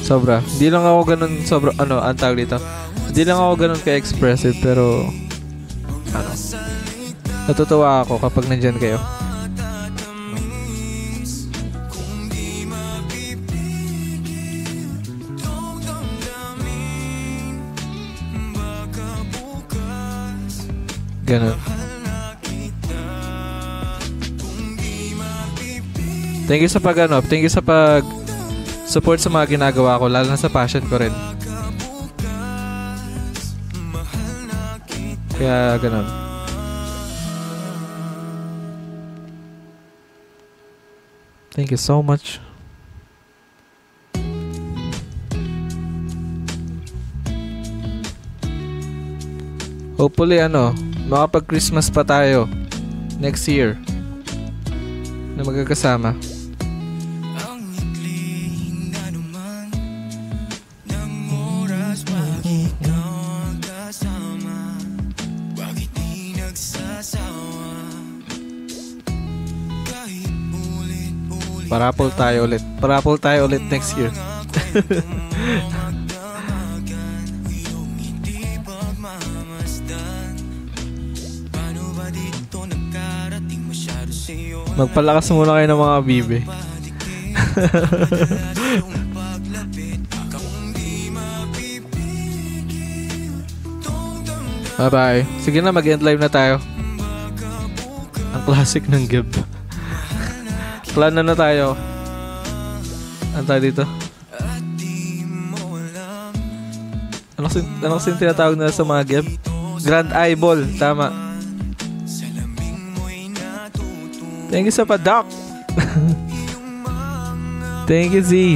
Sobra. Hindi lang ako ganun sobra, ano, ang tawag dito. Hindi lang ako ganun ka-expressive, pero ano, natutuwa ako kapag nandyan kayo. Ganun. Thank you sa thank you sa pag support sa mga ginagawa ko, lalo na sa passion ko rin. Kaya ganun. Thank you so much. Hopefully makapag-Christmas pa tayo next year na magkakasama. Parapol tayo ulit. Parapol tayo ulit next year. Magpalakas muna kayo ng mga bibe. Bye bye. Sige na, mag-end live na tayo. Ang classic ng Gib. Plan na tayo. Ano tayo dito? Ano kasi tinatawag nila sa mga Gib? Grand Eyeball. Tama. Thank you sa padak. Thank you, Z.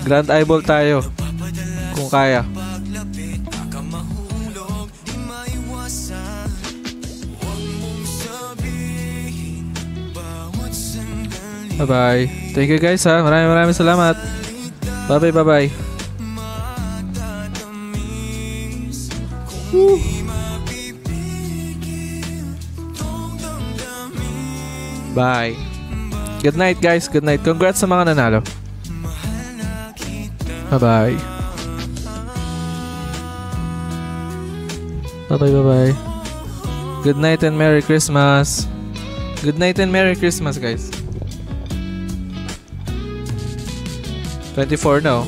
Grand Eyeball tayo kung kaya. Bye bye. Thank you guys ha. Maraming salamat. Bye bye, bye bye. Woo. Bye. Good night guys. Good night. Congrats sa mga nanalo. Bye bye. Bye bye, bye bye. Good night and Merry Christmas. Good night and Merry Christmas guys. 24 now.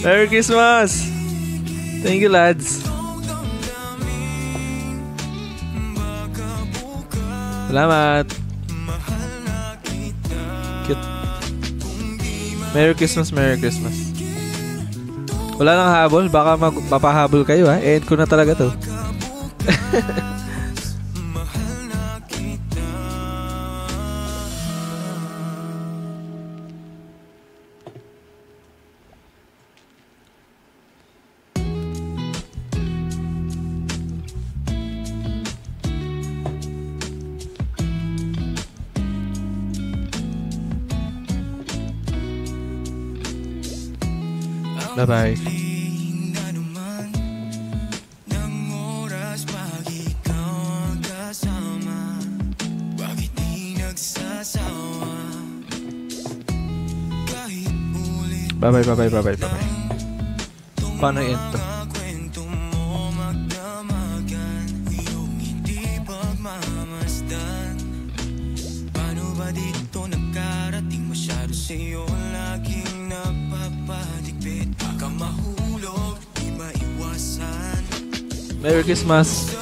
Merry Christmas. Thank you lads. Salamat. Cute. Merry Christmas, Merry Christmas. Wala nang habol, baka mapahabol kayo ha. End ko na talaga to. Bye-bye. Bye-bye, bye-bye, bye-bye, bye-bye. Paano yun to? Merry Christmas.